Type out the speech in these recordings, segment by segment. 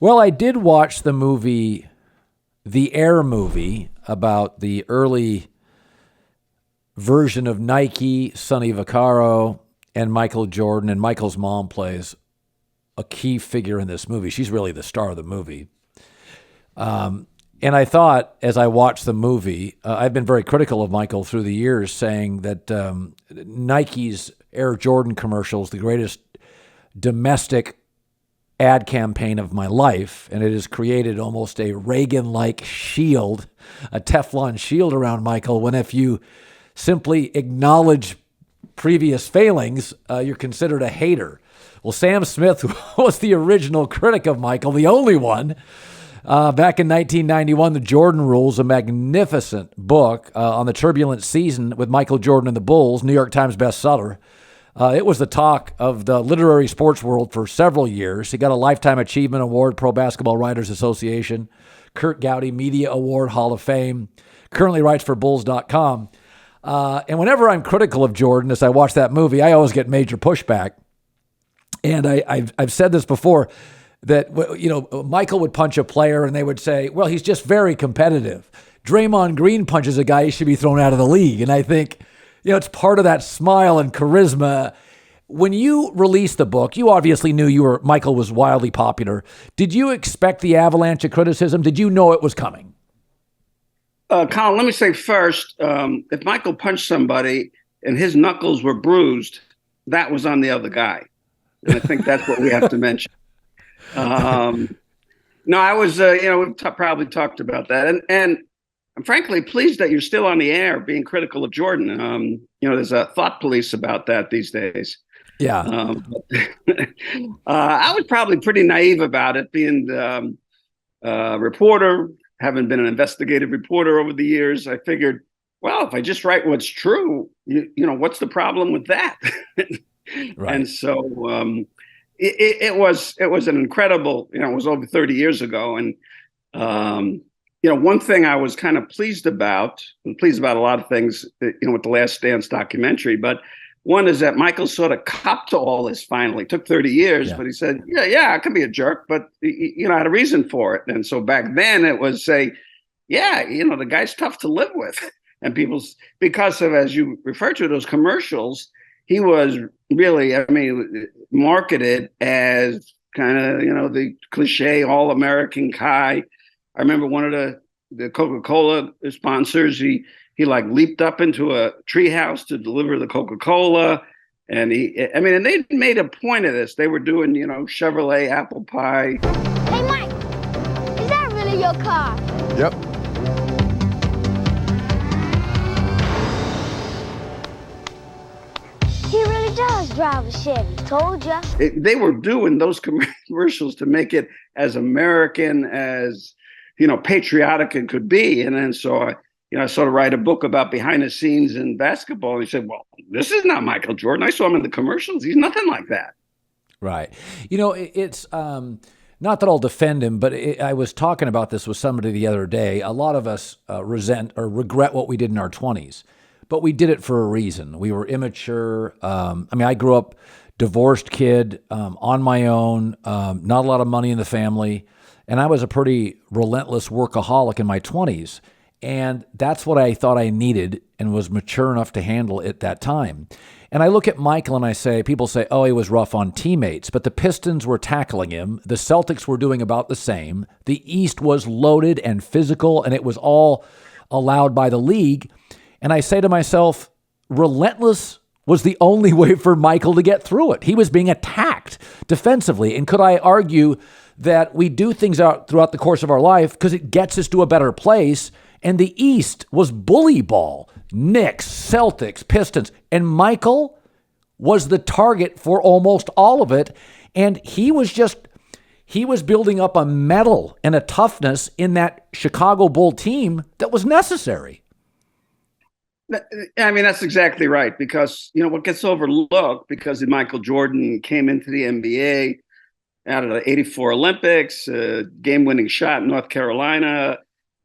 Well, I did watch the movie, the Air movie, about the early version of Nike, Sonny Vaccaro, and Michael Jordan. And Michael's mom plays a key figure in this movie. She's really the star of the movie. And I thought, as I watched the movie, I've been very critical of Michael through the years, saying that Nike's Air Jordan commercials, the greatest domestic ad campaign of my life, and it has created almost a Reagan-like shield, a Teflon shield around Michael, when if you simply acknowledge previous failings, you're considered a hater. Well, Sam Smith was the original critic of Michael, the only one. Back in 1991, The Jordan Rules, a magnificent book on the turbulent season with Michael Jordan and the Bulls, New York Times bestseller. It was the talk of the literary sports world for several years. He got a Lifetime Achievement Award, Pro Basketball Writers Association, Kurt Gowdy Media Award, Hall of Fame, currently writes for Bulls.com. And whenever I'm critical of Jordan, as I watch that movie, I always get major pushback. And I've said this before, that, you know, Michael would punch a player and they would say, well, he's just very competitive. Draymond Green punches a guy, he should be thrown out of the league. And I think, you know, it's part of that smile and charisma. When you released the book, you obviously knew Michael was wildly popular. Did you expect the avalanche of criticism? Did you know it was coming? Colin, let me say first, if Michael punched somebody and his knuckles were bruised, that was on the other guy. And I think that's what we have to mention. No, I was, we've probably talked about that. And I'm frankly pleased that you're still on the air being critical of Jordan. There's a thought police about that these days. Yeah. I was probably pretty naive about it, being a reporter, having been an investigative reporter over the years. I figured, well, if I just write what's true, what's the problem with that? Right. And so, it was an incredible, it was over 30 years ago. And, one thing I was kind of pleased about a lot of things, with the Last Dance documentary, but one is that Michael sort of copped to all this finally. It took 30 years, but he said, yeah, I can be a jerk, but, I had a reason for it. And so back then it was the guy's tough to live with. And because of, as you refer to, those commercials, he was really, marketed as kind of, the cliche all-American guy. I remember one of the Coca-Cola sponsors, he like leaped up into a treehouse to deliver the Coca-Cola. And and they made a point of this. They were doing, Chevrolet apple pie. Hey, Mike, is that really your car? Yep. He really does drive a Chevy, told ya. They were doing those commercials to make it as American, as, patriotic it could be. And then so I sort of write a book about behind the scenes in basketball. And he said, well, this is not Michael Jordan. I saw him in the commercials. He's nothing like that. Right. It's not that I'll defend him, but I was talking about this with somebody the other day. A lot of us resent or regret what we did in our 20s. But we did it for a reason. We were immature. I grew up divorced kid, on my own, not a lot of money in the family. And I was a pretty relentless workaholic in my 20s. And that's what I thought I needed and was mature enough to handle at that time. And I look at Michael and I say, people say, oh, he was rough on teammates. But the Pistons were tackling him. The Celtics were doing about the same. The East was loaded and physical, and it was all allowed by the league. And I say to myself, relentless was the only way for Michael to get through it. He was being attacked defensively. And could I argue that we do things out throughout the course of our life because it gets us to a better place? And the East was bully ball. Knicks, Celtics, Pistons. And Michael was the target for almost all of it. And he was building up a mettle and a toughness in that Chicago Bull team that was necessary. That's exactly right, because, what gets overlooked, because Michael Jordan came into the NBA out of the 84 Olympics, game-winning shot in North Carolina,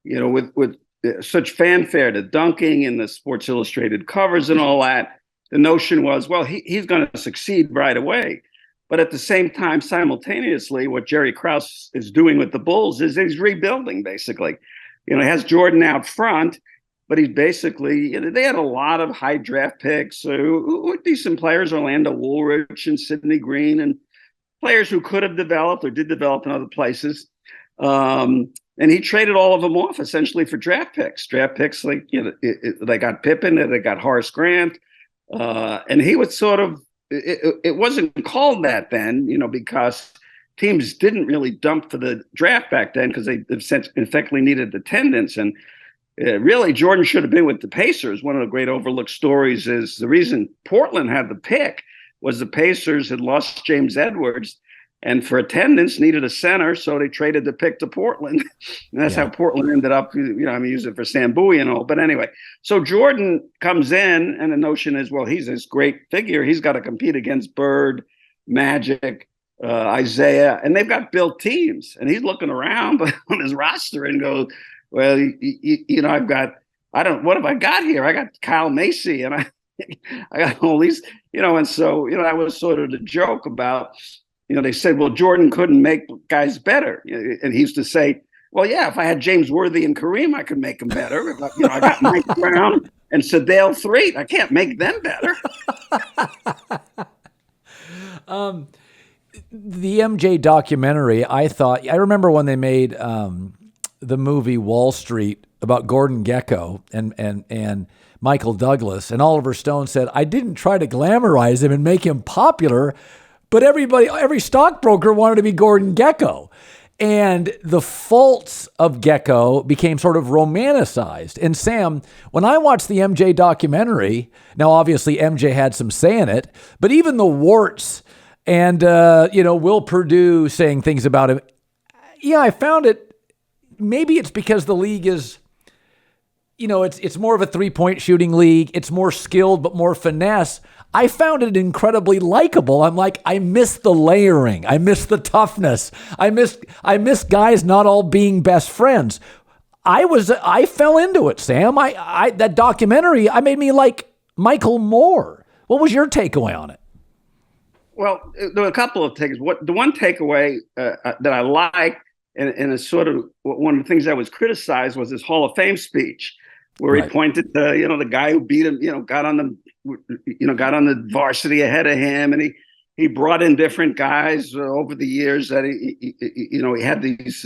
with such fanfare, the dunking and the Sports Illustrated covers and all that. The notion was, well, he's going to succeed right away. But at the same time, simultaneously, what Jerry Krause is doing with the Bulls is he's rebuilding, basically. He has Jordan out front, but he's basically, they had a lot of high draft picks who were decent players, Orlando Woolrich and Sidney Green, and players who could have developed or did develop in other places. And he traded all of them off essentially for draft picks. Draft picks, like, they got Pippen, they got Horace Grant. And he was sort of, it wasn't called that then, because teams didn't really dump for the draft back then because they effectively needed attendance. And really, Jordan should have been with the Pacers. One of the great overlooked stories is the reason Portland had the pick was the Pacers had lost James Edwards, and for attendance needed a center, so they traded the pick to Portland. And that's how Portland ended up, use it for Sam Bowie and all. But anyway, so Jordan comes in, and the notion is, well, he's this great figure. He's got to compete against Bird, Magic, Isaiah, and they've got built teams. And he's looking around on his roster and goes, well, what have I got here? I got Kyle Macy, and I got all these, and so, that was sort of the joke about, they said, well, Jordan couldn't make guys better. And he used to say, well, yeah, if I had James Worthy and Kareem, I could make them better. I got Mike Brown and Sedale Threatt. I can't make them better. The MJ documentary, I remember when they made the movie Wall Street about Gordon Gekko and Michael Douglas, and Oliver Stone said, I didn't try to glamorize him and make him popular, but every stockbroker wanted to be Gordon Gekko. And the faults of Gekko became sort of romanticized. And Sam, when I watched the MJ documentary, now obviously MJ had some say in it, but even the warts and, Will Perdue saying things about him, I found it, maybe it's because the league is, it's more of a three-point shooting league. It's more skilled, but more finesse. I found it incredibly likable. I'm like, I miss the layering. I miss the toughness. I miss guys not all being best friends. I fell into it, Sam. That documentary, I made me like Michael more. What was your takeaway on it? Well, there were a couple of things. The one takeaway that I liked, and it's sort of one of the things that was criticized, was his Hall of Fame speech, where he pointed to, the guy who beat him, got on the varsity ahead of him, and he brought in different guys over the years that he had these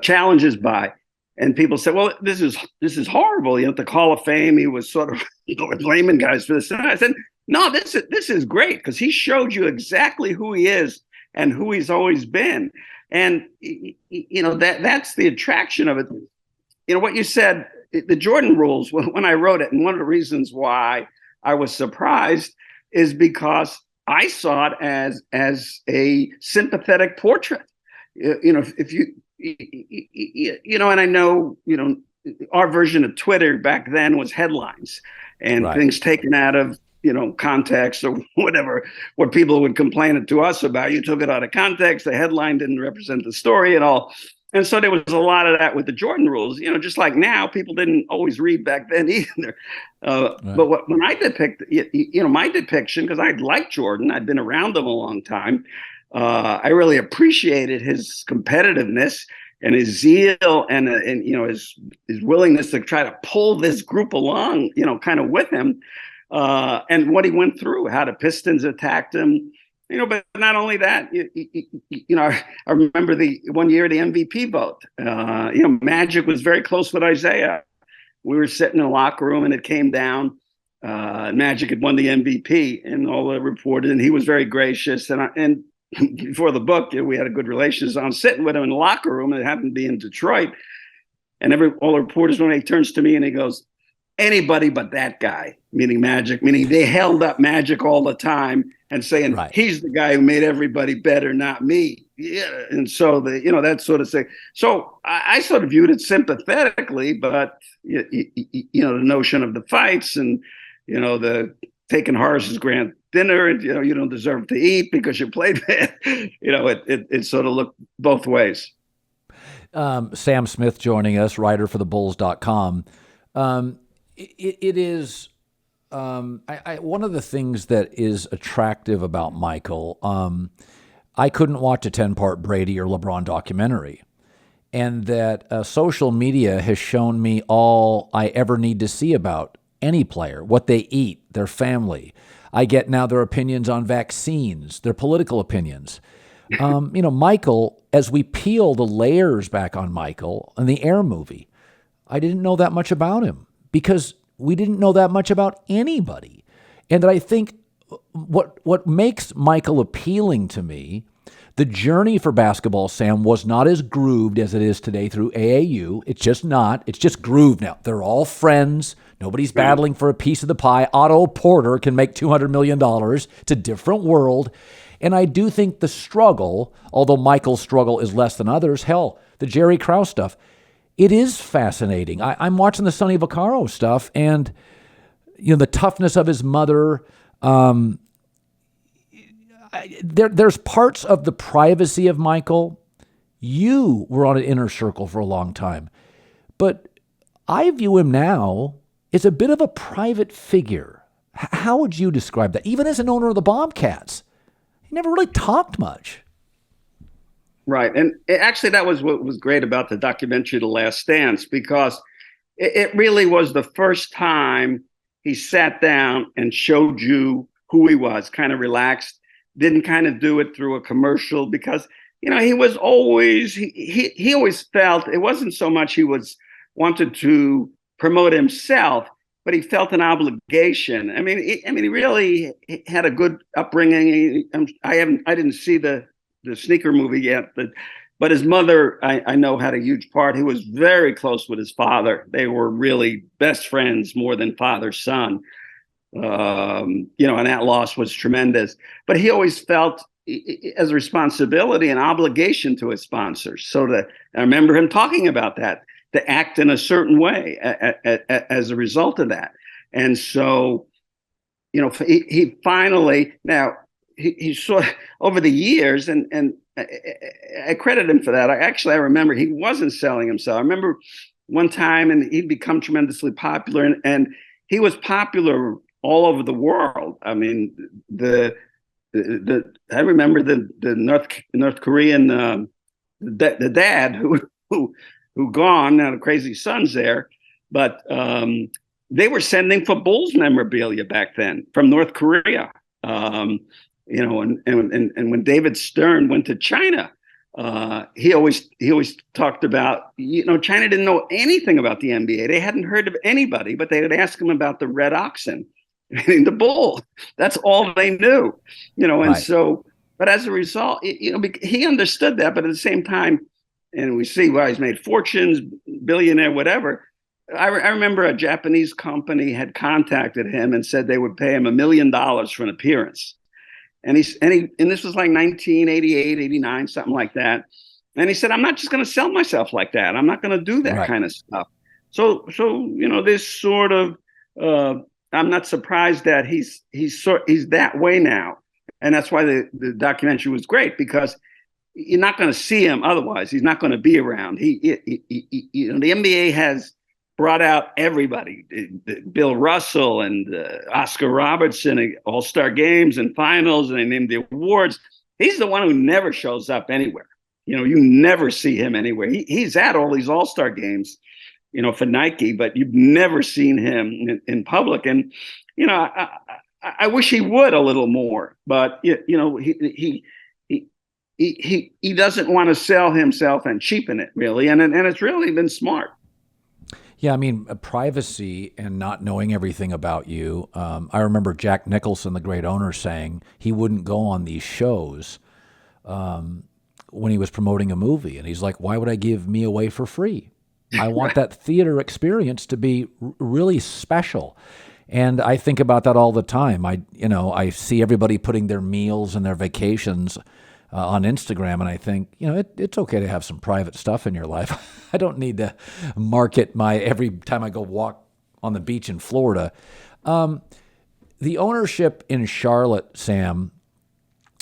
challenges by, and people said, well, this is horrible. At the Hall of Fame, he was sort of blaming guys for this. And I said, no, this is great, because he showed you exactly who he is and who he's always been, and that's the attraction of it. What you said. The Jordan rules, when I wrote it, and one of the reasons why I was surprised is because I saw it as a sympathetic portrait. If you, and I know, our version of Twitter back then was headlines and things taken out of, context or whatever, what people would complain to us about. You took it out of context. The headline didn't represent the story at all. And so there was a lot of that with the Jordan rules, just like now, people didn't always read back then either. But when I depict, my depiction, because I liked Jordan, I'd been around him a long time. I really appreciated his competitiveness and his zeal and his willingness to try to pull this group along, kind of with him, and what he went through, how the Pistons attacked him. But not only that, I remember the one year, the MVP vote. Magic was very close with Isaiah. We were sitting in the locker room, and it came down. Magic had won the MVP, and all the reported, and he was very gracious. And before the book, we had a good relationship. So I'm sitting with him in the locker room, and it happened to be in Detroit. And all the reporters, when he turns to me and he goes, anybody but that guy, meaning Magic, meaning they held up Magic all the time and saying, he's the guy who made everybody better, not me. Yeah. And so that sort of thing. So I sort of viewed it sympathetically, but the notion of the fights and, the taking Horace's Grant dinner and, you don't deserve to eat because you played bad, it sort of looked both ways. Sam Smith joining us, writer for thebulls.com. It is One of the things that is attractive about Michael, I couldn't watch a 10-part Brady or LeBron documentary. And that social media has shown me all I ever need to see about any player, what they eat, their family. I get now their opinions on vaccines, their political opinions. Michael, as we peel the layers back on Michael in the Air movie, I didn't know that much about him because we didn't know that much about anybody. And that I think what makes Michael appealing to me, the journey for basketball, Sam, was not as grooved as it is today through AAU. It's just not. It's just grooved now. They're all friends. Nobody's battling for a piece of the pie. Otto Porter can make $200 million. It's a different world. And I do think the struggle, although Michael's struggle is less than others, hell, the Jerry Krause stuff, it is fascinating. I'm watching the Sonny Vaccaro stuff, and the toughness of his mother. There's parts of the privacy of Michael. You were on an inner circle for a long time, but I view him now as a bit of a private figure. How would you describe that? Even as an owner of the Bobcats, he never really talked much. Right. And actually, that was what was great about the documentary, The Last Dance, because it really was the first time he sat down and showed you who he was, kind of relaxed, didn't kind of do it through a commercial because, he was always, he always felt it wasn't so much he wanted to promote himself, but he felt an obligation. I mean, he really had a good upbringing. I didn't see the sneaker movie yet, but his mother, I know, had a huge part. He was very close with his father. They were really best friends, more than father-son. And that loss was tremendous. But he always felt as a responsibility and obligation to his sponsors. I remember him talking about that, to act in a certain way as a result of that. And so, he finally, now, he sort of, over the years, and I credit him for that. I remember he wasn't selling himself. I remember one time, and he'd become tremendously popular, and he was popular all over the world. I mean, I remember the North Korean the dad who gone now, the crazy son's there, but they were sending for Bulls memorabilia back then from North Korea. And when David Stern went to China, he always talked about, China didn't know anything about the NBA. They hadn't heard of anybody, but they would ask him about the red oxen, the bull. That's all they knew, and right. So, but as a result, he understood that, but at the same time, and we see, he's made fortunes, billionaire, whatever. I remember a Japanese company had contacted him and said they would pay him $1 million for an appearance. And this was like 1988, 89, something like that. And he said, I'm not just going to sell myself like that. I'm not going to do that kind of stuff. So this sort of, I'm not surprised that he's that way now. And that's why the documentary was great, because you're not going to see him otherwise. He's not going to be around. The NBA has brought out everybody, Bill Russell and Oscar Robertson, all-star games and finals, and they named the awards. He's the one who never shows up anywhere. You never see him anywhere. He's at all these all-star games, for Nike, but you've never seen him in public. And, I wish he would a little more, but, he doesn't want to sell himself and cheapen it, really. And it's really been smart. Yeah, I mean, privacy and not knowing everything about you. I remember Jack Nicholson, the great owner, saying he wouldn't go on these shows when he was promoting a movie. And he's like, why would I give me away for free? I want that theater experience to be really special. And I think about that all the time. I see everybody putting their meals and their vacations on Instagram, and I think, it's okay to have some private stuff in your life. I don't need to market every time I go walk on the beach in Florida. The ownership in Charlotte, Sam,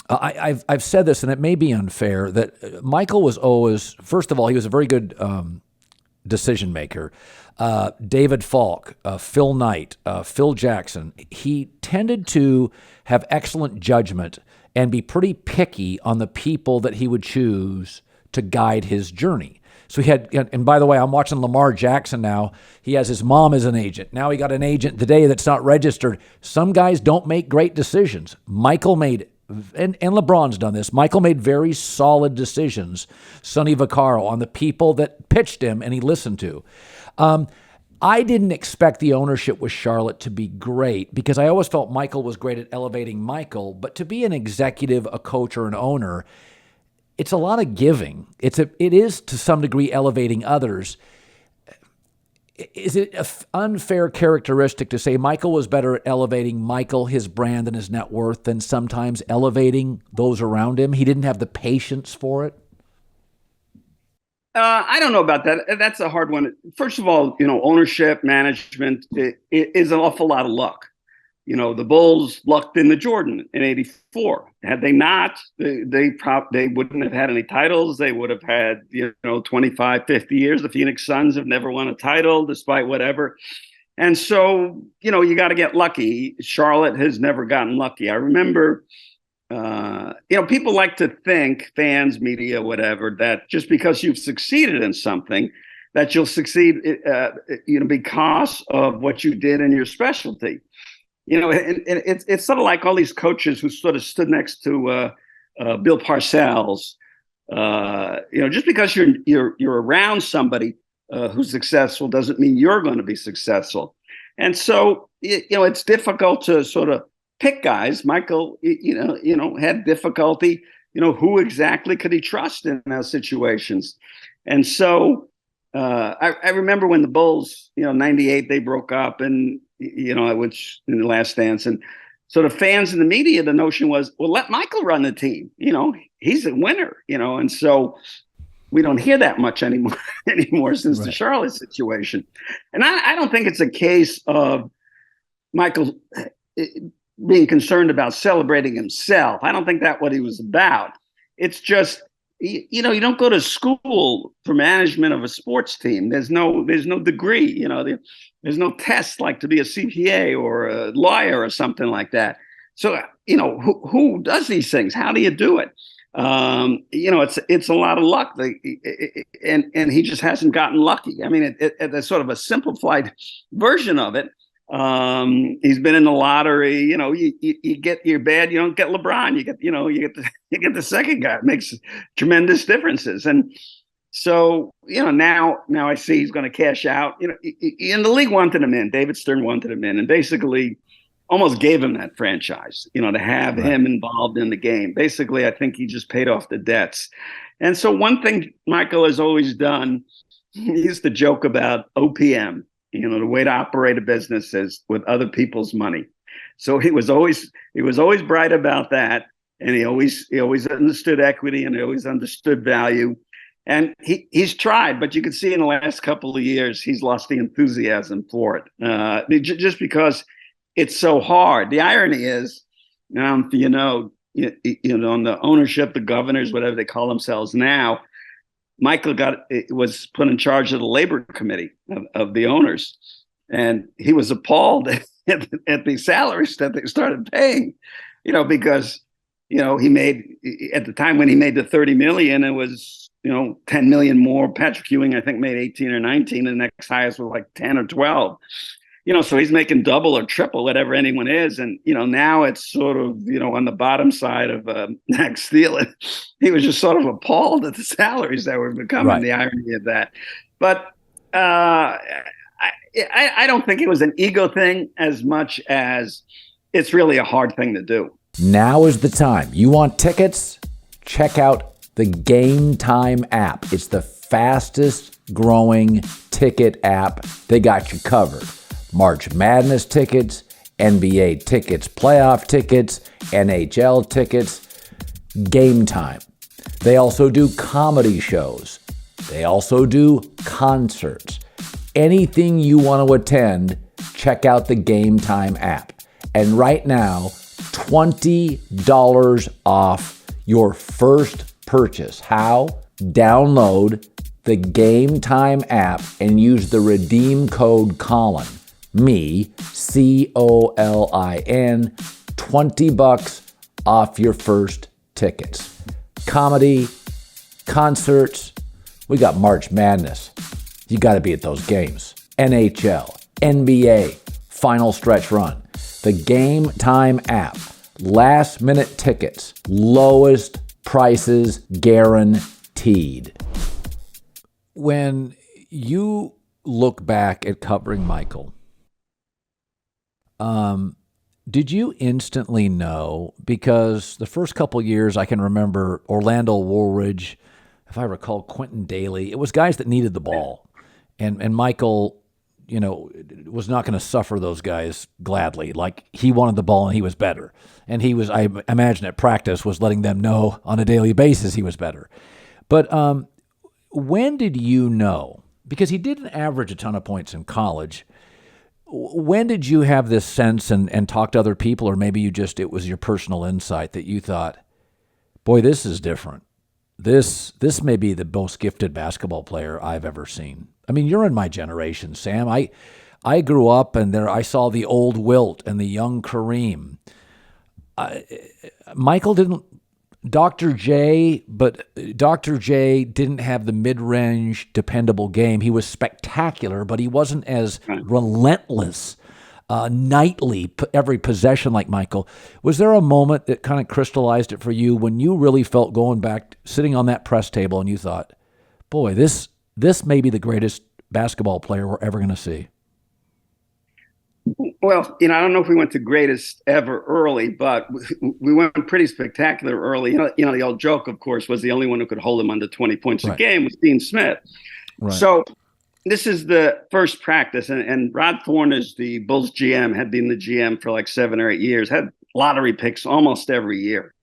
I've said this, and it may be unfair, that Michael was always, first of all, he was a very good decision maker. David Falk, Phil Knight, Phil Jackson, he tended to have excellent judgment and be pretty picky on the people that he would choose to guide his journey. So he had, and by the way, I'm watching Lamar Jackson now. He has his mom as an agent. Now he got an agent today that's not registered. Some guys don't make great decisions. Michael made, and LeBron's done this, Michael made very solid decisions, Sonny Vaccaro, on the people that pitched him and he listened to. I didn't expect the ownership with Charlotte to be great because I always felt Michael was great at elevating Michael, but to be an executive, a coach, or an owner, it's a lot of giving. It is to some degree elevating others. Is it an unfair characteristic to say Michael was better at elevating Michael, his brand, and his net worth than sometimes elevating those around him? He didn't have the patience for it? I don't know about that. That's a hard one. First of all, ownership, management is an awful lot of luck. The Bulls lucked into Jordan in '84. Had they not, they wouldn't have had any titles. They would have had 25, 50 years. The Phoenix Suns have never won a title despite whatever. And so, you got to get lucky. Charlotte has never gotten lucky. I remember, people like to think, fans, media, whatever, that just because you've succeeded in something, that you'll succeed, because of what you did in your specialty. And it's sort of like all these coaches who sort of stood next to Bill Parcells. Just because you're around somebody who's successful doesn't mean you're going to be successful. And so it's difficult to sort of pick guys. Michael, had difficulty. Who exactly could he trust in those situations? And so I remember when the Bulls, '98, they broke up, and which in the Last Dance, and so the fans and the media, the notion was, well, let Michael run the team. He's a winner. And so we don't hear that much anymore since the Charlotte situation. And I don't think it's a case of Michael being concerned about celebrating himself. I don't think that's what he was about. It's just, you don't go to school for management of a sports team. There's no degree, there's no test like to be a CPA or a lawyer or something like that. So, who does these things? How do you do it? It's a lot of luck, and he just hasn't gotten lucky. I mean, it's sort of a simplified version of it. He's been in the lottery. You get your bad, you don't get LeBron. You get the second guy. It makes tremendous differences. And so, now I see he's going to cash out. And the league wanted him in. David Stern wanted him in, and basically almost gave him that franchise, to have him involved in the game. Basically, I think he just paid off the debts. And so one thing Michael has always done, he used to joke about OPM. The way to operate a business is with other people's money. So he was always bright about that, and he always understood equity, and he always understood value. And he's tried, but you can see in the last couple of years he's lost the enthusiasm for it, just because it's so hard. The irony is, on the ownership, the governors, whatever they call themselves now, Michael was put in charge of the labor committee of the owners, and he was appalled at the salaries that they started paying, because he made, at the time when he made the $30 million, it was 10 million more. Patrick Ewing, I think, made 18 or 19. The next highest was like 10 or 12. So he's making double or triple whatever anyone is. And, now it's sort of, on the bottom side of Max Steel. And he was just sort of appalled at the salaries that were becoming, the irony of that. But I don't think it was an ego thing as much as it's really a hard thing to do. Now is the time. You want tickets? Check out the Game Time app. It's the fastest growing ticket app. They got you covered. March Madness tickets, NBA tickets, playoff tickets, NHL tickets, Game Time. They also do comedy shows. They also do concerts. Anything you want to attend, check out the Game Time app. And right now, $20 off your first purchase. How? Download the Game Time app and use the redeem code Colin, me, COLIN, $20 off your first tickets. Comedy, concerts, we got March Madness. You got to be at those games. NHL, NBA, final stretch run. The Game Time app, last minute tickets, lowest prices guaranteed. When you look back at covering Michael, did you instantly know? Because the first couple years, I can remember Orlando Woolridge, if I recall, Quentin Daly. It was guys that needed the ball, and Michael, was not going to suffer those guys gladly. Like, he wanted the ball and he was better, and he was, I imagine, at practice was letting them know on a daily basis he was better. But when did you know? Because he didn't average a ton of points in college. When did you have this sense and talk to other people, or maybe it was your personal insight that you thought, boy, this is different. This may be the most gifted basketball player I've ever seen. I mean, you're in my generation, Sam. I grew up and I saw the old Wilt and the young Kareem. Michael didn't. Dr. J didn't have the mid-range dependable game. He was spectacular, but he wasn't as relentless nightly, every possession like Michael. Was there a moment that kind of crystallized it for you when you really felt going back, sitting on that press table, and you thought, boy, this may be the greatest basketball player we're ever going to see? Well, I don't know if we went to greatest ever early, but we went pretty spectacular early. The old joke, of course, was the only one who could hold him under 20 points a game was Dean Smith. Right. So this is the first practice, and Rod Thorne, the Bulls GM, had been the GM for like 7 or 8 years, had lottery picks almost every year.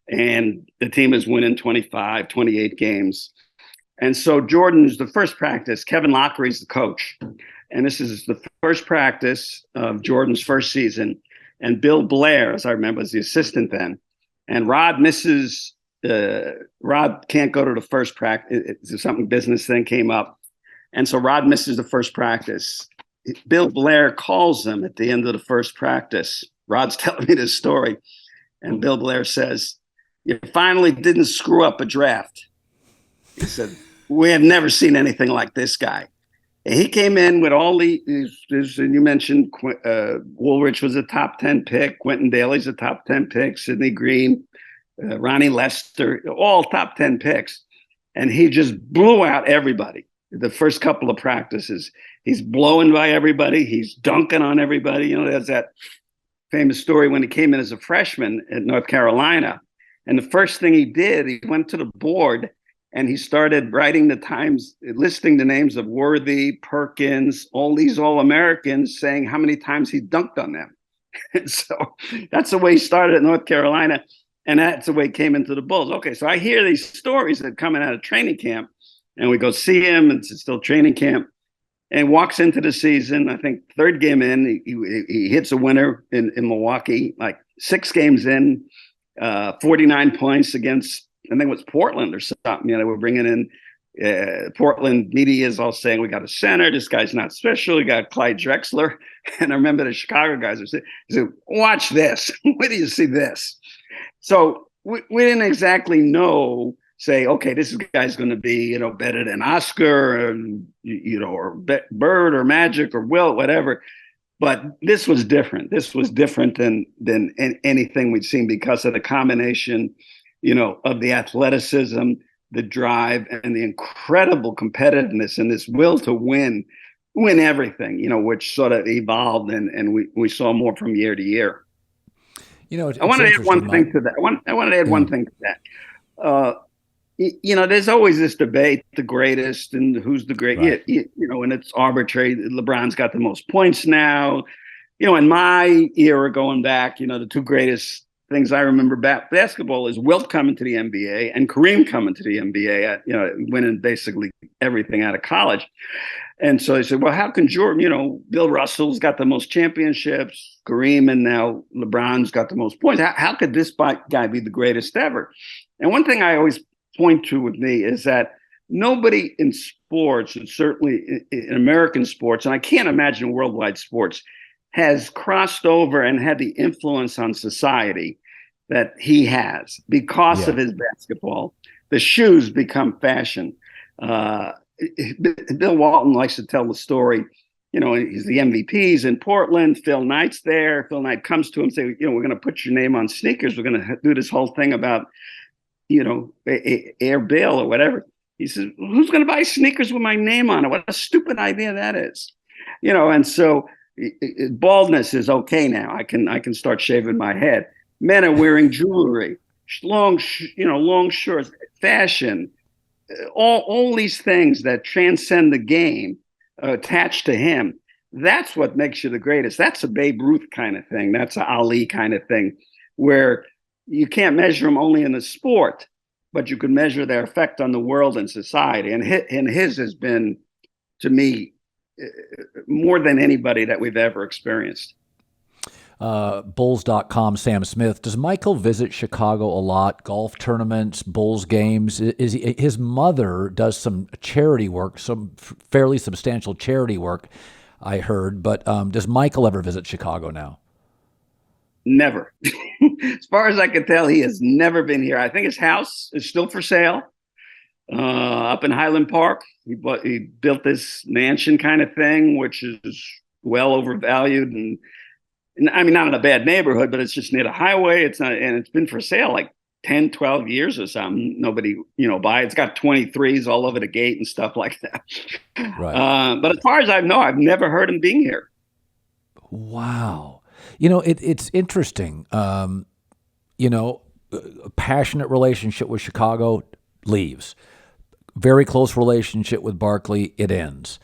And the team is winning 25, 28 games. And so Jordan's the first practice. Kevin Lockery's the coach. And this is the first practice of Jordan's first season. And Bill Blair, as I remember, was the assistant then. And Rod can't go to the first practice. Something business thing came up. And so Rod misses the first practice. Bill Blair calls him at the end of the first practice. Rod's telling me this story. And Bill Blair says, "You finally didn't screw up a draft." He said, "We have never seen anything like this guy." And he came in with all and you mentioned Woolridge was a top 10 pick. Quentin Daly's a top 10 pick. Sidney Green, Ronnie Lester, all top 10 picks. And he just blew out everybody. The first couple of practices, he's blowing by everybody. He's dunking on everybody. There's that famous story when he came in as a freshman at North Carolina. And the first thing he did, he went to the board and he started writing the times, listing the names of Worthy, Perkins, all these All-Americans, saying how many times he dunked on them. And so that's the way he started at North Carolina. And that's the way he came into the Bulls. Okay, so I hear these stories that coming out of training camp, and we go see him, and it's still training camp, and walks into the season. I think third game in, he hits a winner in Milwaukee, like 6 games in, 49 points against, I think it was Portland or something. They were bringing in Portland media is all saying, we got a center. This guy's not special. We got Clyde Drexler. And I remember the Chicago guys said, watch this. Where do you see this? So we didn't exactly know, say, okay, this guy's going to be, better than Oscar, or Bird or Magic or Wilt, whatever. But this was different. This was different than anything we'd seen because of the combination, of the athleticism, the drive, and the incredible competitiveness and this will to win everything, which sort of evolved and we saw more from year to year. I want to add one thing to that. I want to add one thing to that. There's always this debate, the greatest and who's the great, right. And it's arbitrary. LeBron's got the most points now. In my era going back, the 2 greatest things I remember basketball is Wilt coming to the NBA and Kareem coming to the NBA, winning basically everything out of college. And so they said, well, how can Jordan, Bill Russell's got the most championships, Kareem, and now LeBron's got the most points. How could this guy be the greatest ever? And one thing I always point to with me is that nobody in sports, and certainly in American sports, and I can't imagine worldwide sports, has crossed over and had the influence on society that he has because of his basketball. The shoes become fashion. Bill Walton likes to tell the story. He's the MVP. He's in Portland. Phil Knight's there. Phil Knight comes to him and say, we're going to put your name on sneakers. We're going to do this whole thing about, Air Bill or whatever. He says, who's going to buy sneakers with my name on it? What a stupid idea that is. And so baldness is okay now. I can start shaving my head. Men are wearing jewelry, long shorts, fashion, all these things that transcend the game attached to him. That's what makes you the greatest. That's a Babe Ruth kind of thing. That's an Ali kind of thing, where you can't measure them only in the sport, but you can measure their effect on the world and society. And his has been, to me, more than anybody that we've ever experienced. Bulls.com, Sam Smith. Does Michael visit Chicago a lot? Golf tournaments, Bulls games? His mother does some charity work, some fairly substantial charity work, I heard. But does Michael ever visit Chicago now? Never. As far as I can tell, he has never been here. I think his house is still for sale up in Highland Park. He built this mansion kind of thing, which is well overvalued and I mean, not in a bad neighborhood, but it's just near the highway. It's not, and it's been for sale like 10, 12 years or something. Nobody, buy it. It's got 23s all over the gate and stuff like that. Right. But as far as I know, I've never heard him being here. Wow. It's interesting. A passionate relationship with Chicago, leaves. Very close relationship with Barkley, it ends.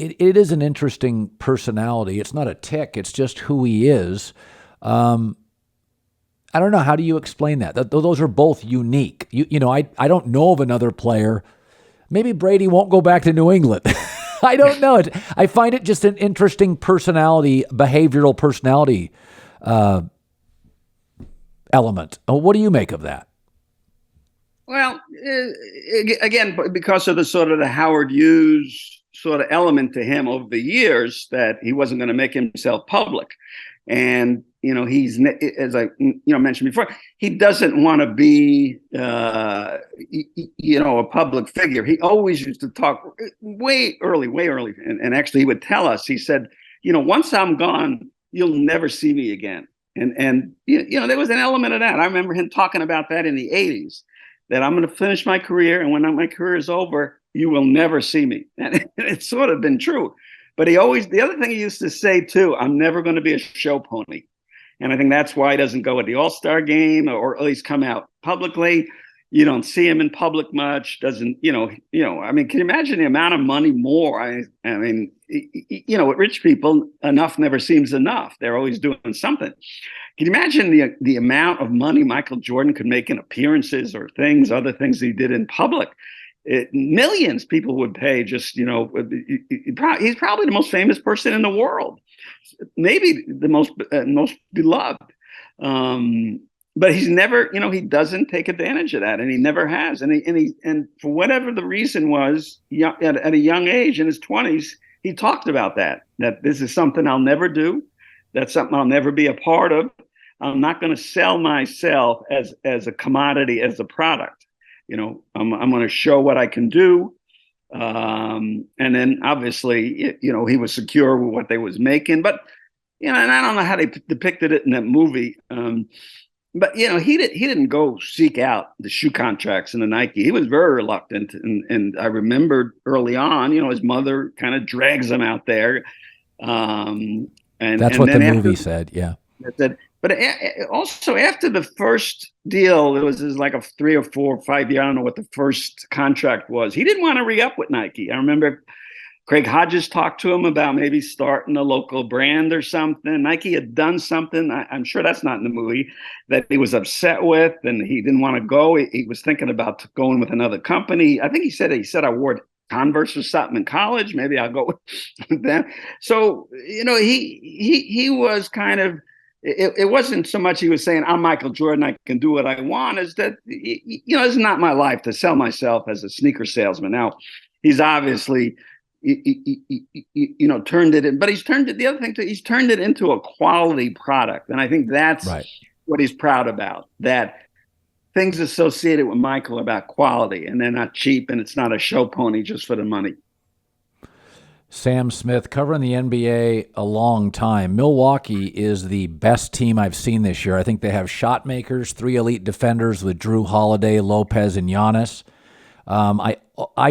It is an interesting personality. It's not a tick. It's just who he is. I don't know. How do you explain that? Those are both unique. I don't know of another player. Maybe Brady won't go back to New England. I don't know. I find it just an interesting behavioral personality element. What do you make of that? Well, again, because of the Howard Hughes sort of element to him over the years, that he wasn't going to make himself public. And, he's, as I, mentioned before, he doesn't want to be, a public figure. He always used to talk way early. And actually he would tell us, he said, once I'm gone, you'll never see me again. And there was an element of that. I remember him talking about that in the 80s, that I'm going to finish my career. And when my career is over, you will never see me. And it's sort of been true. But the other thing he used to say too, I'm never going to be a show pony. And I think that's why he doesn't go at the All-Star game or at least come out publicly. You don't see him in public much. Doesn't, I mean, can you imagine the amount of money more? I mean, with rich people, enough never seems enough. They're always doing something. Can you imagine the amount of money Michael Jordan could make in appearances or other things he did in public? Millions people would pay just, he's probably the most famous person in the world, maybe the most beloved. But he's never, he doesn't take advantage of that, and he never has. And for whatever the reason was, at a young age in his 20s, he talked about that this is something I'll never do. That's something I'll never be a part of. I'm not going to sell myself as a commodity, as a product. I'm going to show what I can do. And then obviously, he was secure with what they was making. But, and I don't know how they depicted it in that movie. But, he didn't go seek out the shoe contracts in the Nike. He was very reluctant. And I remembered early on, his mother kind of drags him out there. And that's what the movie said. Yeah. But also after the first deal, it was like a 3 or 4 or 5 year. I don't know what the first contract was. He didn't want to re-up with Nike. I remember Craig Hodges talked to him about maybe starting a local brand or something. Nike had done something. I'm sure that's not in the movie, that he was upset with, and he didn't want to go. He was thinking about going with another company. I think he said I wore Converse or something in college. Maybe I'll go with them. So, he was kind of it wasn't so much he was saying, I'm Michael Jordan, I can do what I want, is that, it's not my life to sell myself as a sneaker salesman. Now, he's obviously, turned it in, but the other thing, he's turned it into a quality product. And I think that's right. What he's proud about, that things associated with Michael are about quality, and they're not cheap, and it's not a show pony just for the money. Sam Smith, covering the NBA a long time. Milwaukee is the best team I've seen this year. I think they have shot makers, 3 elite defenders with Drew Holiday, Lopez, and Giannis. I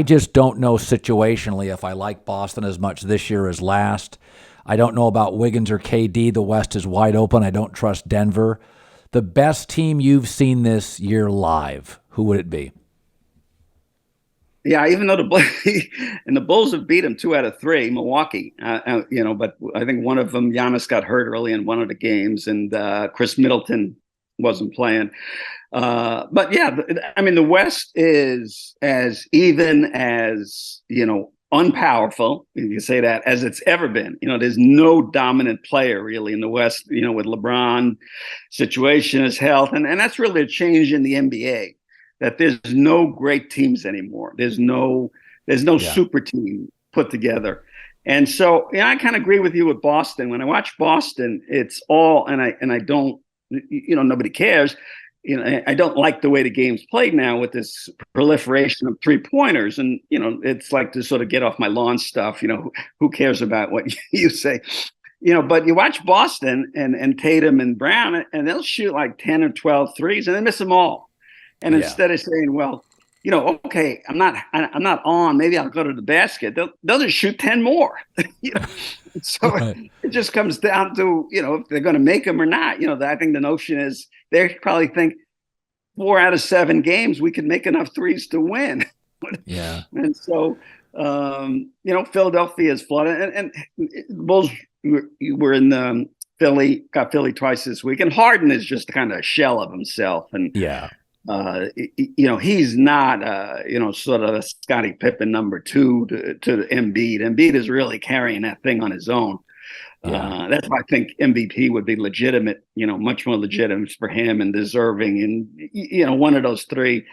just don't know situationally if I like Boston as much this year as last. I don't know about Wiggins or KD. The West is wide open. I don't trust Denver. The best team you've seen this year live, who would it be? Yeah, even though the Bulls have beat them 2 out of 3, Milwaukee, but I think one of them, Giannis, got hurt early in one of the games, and Chris Middleton wasn't playing. But yeah, I mean, the West is as even as, unpowerful, you can say that, as it's ever been. There's no dominant player really in the West, with LeBron situation, his health, and that's really a change in the NBA. That there's no great teams anymore. There's no super team put together. And so, I kind of agree with you with Boston. When I watch Boston, it's all, and I don't, nobody cares. I don't like the way the game's played now with this proliferation of 3-pointers. And, it's like to sort of get off my lawn stuff. Who cares about what you say? But you watch Boston and Tatum and Brown, and they'll shoot like 10 or 12 threes and they miss them all. And instead of saying, well, okay, I'm not on, maybe I'll go to the basket, they'll just shoot 10 more. So right. It just comes down to, if they're going to make them or not. I think the notion is they probably think 4 out of 7 games we can make enough threes to win. Yeah. And so, Philadelphia is flooded. And the Bulls were in Philly, got Philly twice this week. And Harden is just kind of a shell of himself. And yeah. He's not, sort of a Scottie Pippen number 2 to Embiid. Embiid is really carrying that thing on his own. Yeah. That's why I think MVP would be legitimate, much more legitimate for him and deserving. And, one of those 3,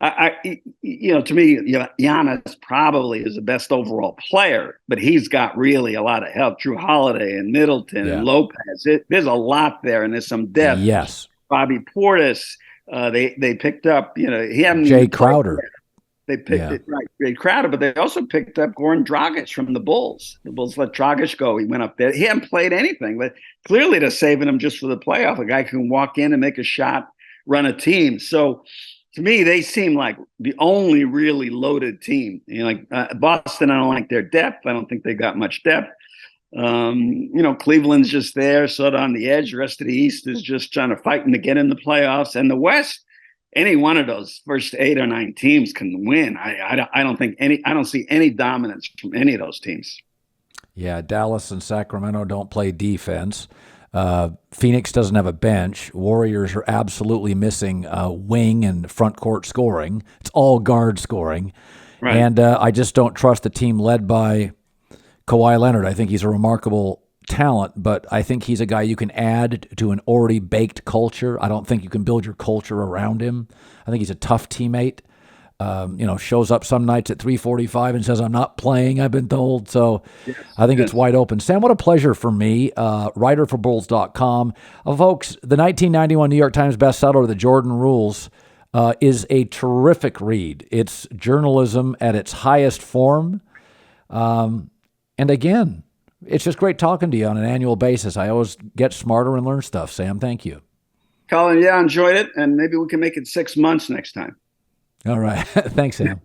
to me, Giannis probably is the best overall player, but he's got really a lot of help. Drew Holiday and Middleton and Lopez. There's a lot there, and there's some depth. Yes. Bobby Portis. They picked up, he hadn't. Jay Crowder. They picked it right, Jay Crowder, but they also picked up Goran Dragic from the Bulls. The Bulls let Dragic go. He went up there. He hadn't played anything, but clearly they're saving him just for the playoff. A guy can walk in and make a shot, run a team. So to me, they seem like the only really loaded team. Boston, I don't like their depth. I don't think they got much depth. Cleveland's just there, sort of on the edge. The rest of the East is just trying to fight to get in the playoffs. And the West, any one of those first 8 or 9 teams can win. I don't see any dominance from any of those teams. Yeah, Dallas and Sacramento don't play defense. Phoenix doesn't have a bench. Warriors are absolutely missing wing and front court scoring. It's all guard scoring. Right. And I just don't trust the team led by Kawhi Leonard. I think he's a remarkable talent, but I think he's a guy you can add to an already baked culture. I don't think you can build your culture around him. I think he's a tough teammate. Shows up some nights at 3:45 and says, I'm not playing, I've been told. So yes, I think it's wide open. Sam, what a pleasure for me, writer for Bulls.com. Folks, the 1991 New York Times bestseller, The Jordan Rules, is a terrific read. It's journalism at its highest form. And again, it's just great talking to you on an annual basis. I always get smarter and learn stuff. Sam, thank you. Colin, I enjoyed it, and maybe we can make it 6 months next time. All right. Thanks, Sam.